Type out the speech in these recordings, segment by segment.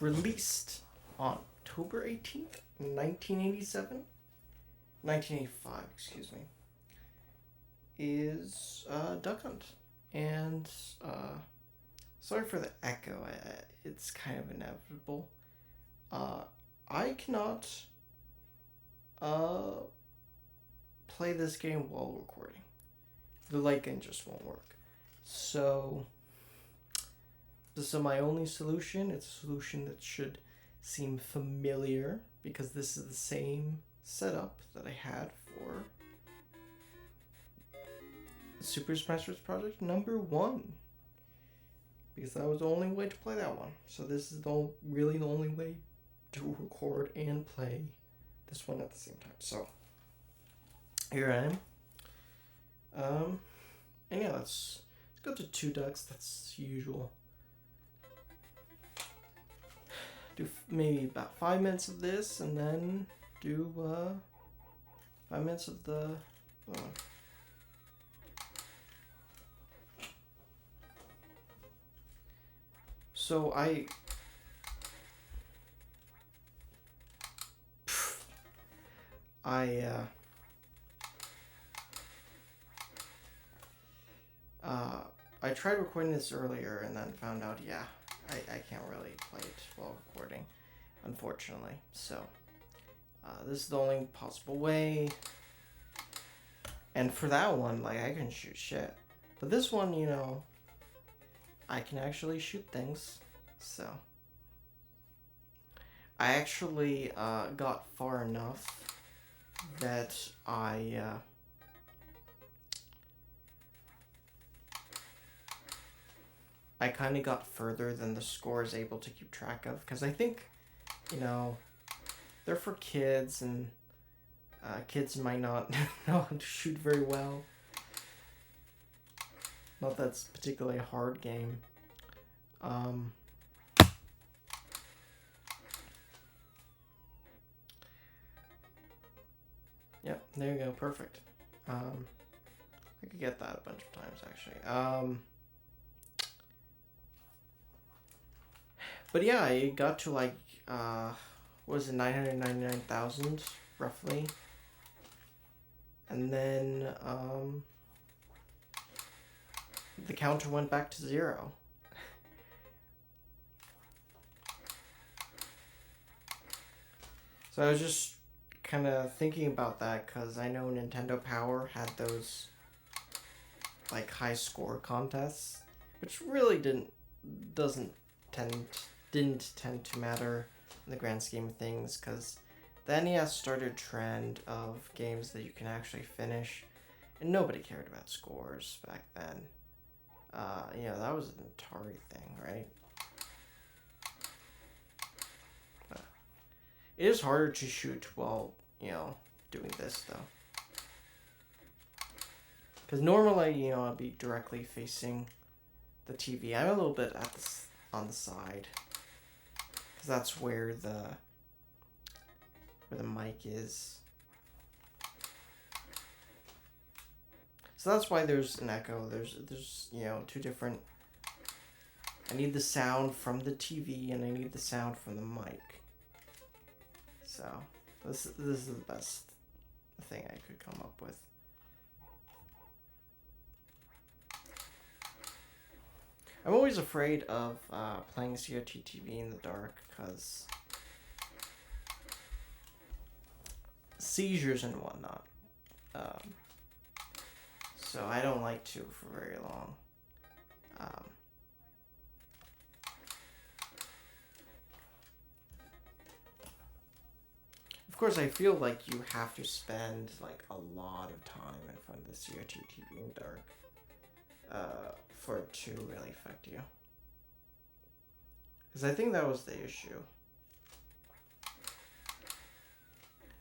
released on October 18th, 1987, 1985, excuse me, is Duck Hunt. And sorry for the echo, it's kind of inevitable. I cannot play this game while recording. The light gun just won't work. So this is my only solution. It's a solution that should seem familiar because this is the same setup that I had for Super Smash Bros. Project number 1. Because that was the only way to play that one. So this is really the only way to record and play this one at the same time. So here I am. And yeah, let's go to 2 ducks. That's usual. Do maybe about 5 minutes of this, and then do 5 minutes of the. So I tried recording this earlier and then found out, I can't really play it while recording, unfortunately. So, this is the only possible way. And for that one, I couldn't shoot shit. But this one, I can actually shoot things. So, I actually got far enough that I kind of got further than the score is able to keep track of. Because I think, they're for kids, and kids might not know how to shoot very well. Not that it's particularly a hard game. Yep, there you go, perfect. I could get that a bunch of times, actually. But yeah, I got to what was it, 999,000 roughly, and then the counter went back to 0. So I was just kind of thinking about that because I know Nintendo Power had those high score contests, which really didn't tend to matter in the grand scheme of things, because the NES started a trend of games that you can actually finish, and nobody cared about scores back then. That was an Atari thing, right? It is harder to shoot while, doing this, though. Because normally, I'd be directly facing the TV. I'm a little bit on the side, because that's where the mic is. So that's why there's an echo. There's 2 different. I need the sound from the TV and I need the sound from the mic. So this is the best thing I could come up with. I'm always afraid of playing CRT TV in the dark because seizures and whatnot. So I don't like to for very long. Of course, I feel like you have to spend a lot of time in front of the CRT TV in the dark for it to really affect you. Because I think that was the issue.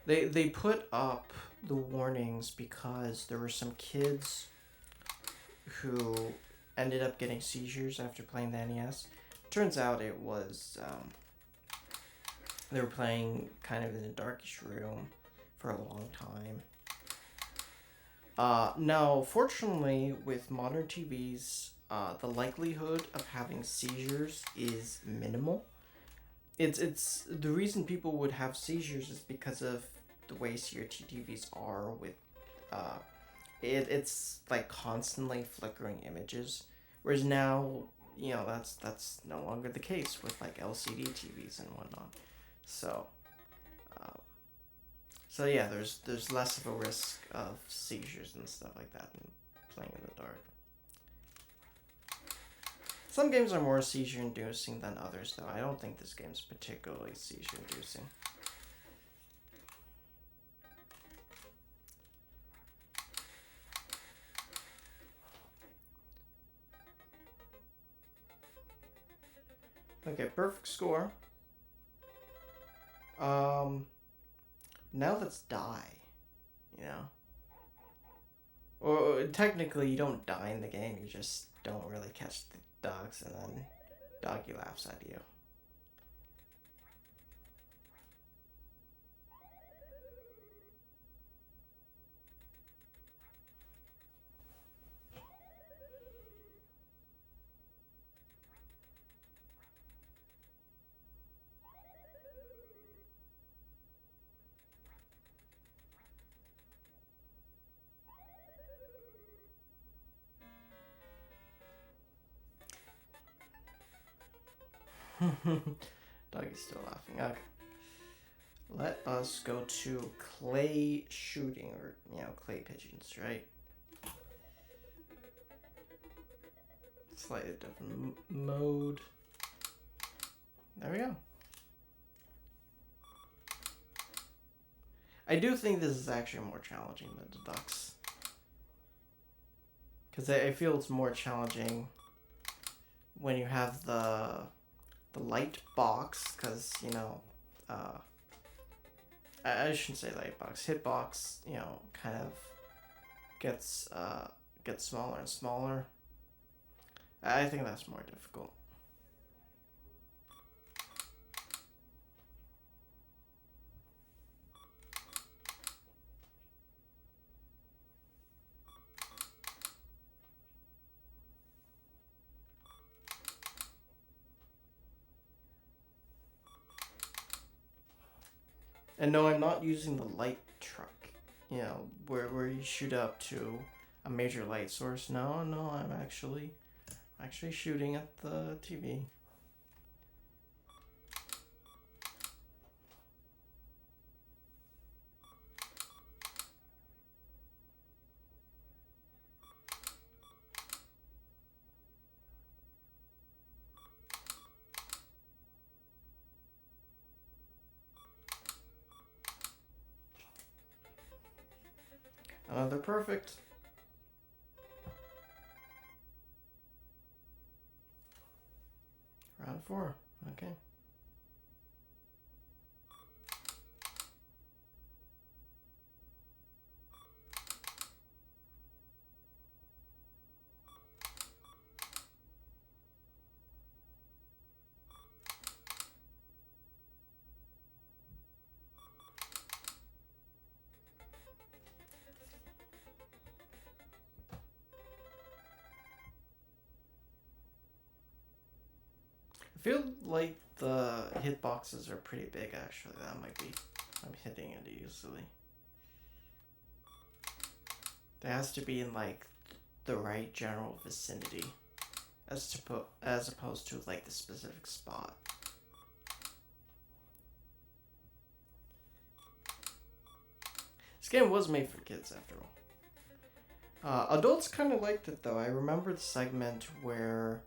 They put up the warnings because there were some kids who ended up getting seizures after playing the NES. Turns out it was they were playing kind of in a darkish room for a long time. Now, fortunately, with modern TVs, the likelihood of having seizures is minimal. it's the reason people would have seizures is because of the way CRT TVs are with it's like constantly flickering images, whereas now that's no longer the case with like LCD TVs and whatnot. So um, so yeah, there's less of a risk of seizures and stuff like that in playing in the dark. Some games are more seizure inducing than others, though. I don't think this game's particularly seizure inducing. Okay, perfect score. Now let's die. You know? Or technically, you don't die in the game, you just don't really catch the dogs, and then doggy laughs at you. Doggy's still laughing. Okay. Let us go to clay shooting, or, clay pigeons, right? Slightly different mode. There we go. I do think this is actually more challenging than the ducks. Because I feel it's more challenging when you have the light box, because, I shouldn't say light box. Hitbox, kind of gets smaller and smaller. I think that's more difficult. And no, I'm not using the light truck, where you shoot up to a major light source. No, I'm actually shooting at the TV. Another perfect. Round 4. Okay. I feel like the hitboxes are pretty big, actually. That might be... I'm hitting it easily. There has to be in, like, the right general vicinity. As opposed to, like, the specific spot. This game was made for kids, after all. Adults kind of liked it, though. I remember the segment where...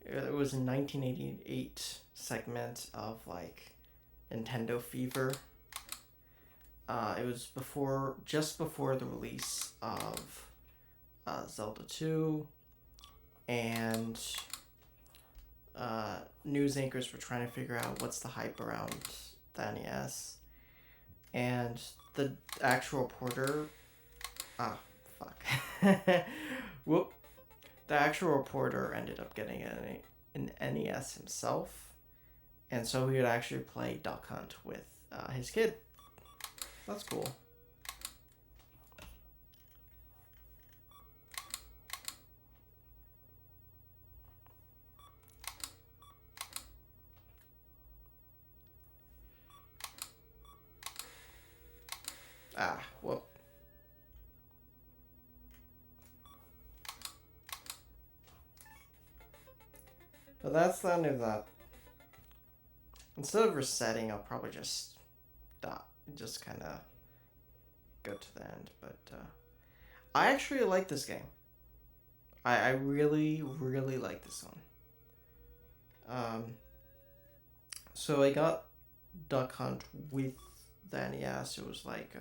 It was a 1988 segment of, like, Nintendo Fever. It was just before the release of Zelda 2, and news anchors were trying to figure out what's the hype around the NES, and the actual reporter... fuck. Whoop. The actual reporter ended up getting an NES himself, and so he would actually play Duck Hunt with his kid. That's cool. Well. But that's the end of that. Instead of resetting, I'll probably just stop. Just kind of go to the end. But I actually like this game. I really, really like this one. So I got Duck Hunt with the NES. It was like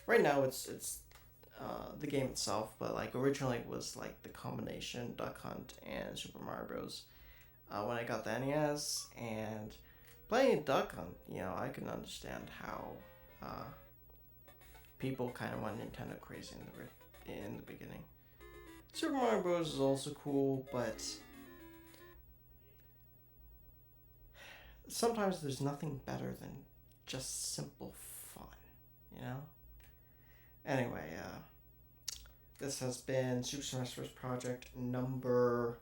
right now it's the game itself, but like originally it was like the combination Duck Hunt and Super Mario Bros. When I got the NES and playing Duck Hunt, I can understand how people kind of went Nintendo crazy in the beginning. Super Mario Bros. Is also cool, but sometimes there's nothing better than just simple fun, Anyway, this has been Super Smash Bros. Project number...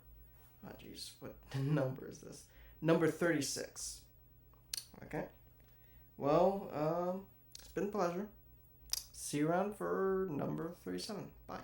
Oh, jeez, what number is this? Number 36. Okay. Well, it's been a pleasure. See you around for number 37. Bye.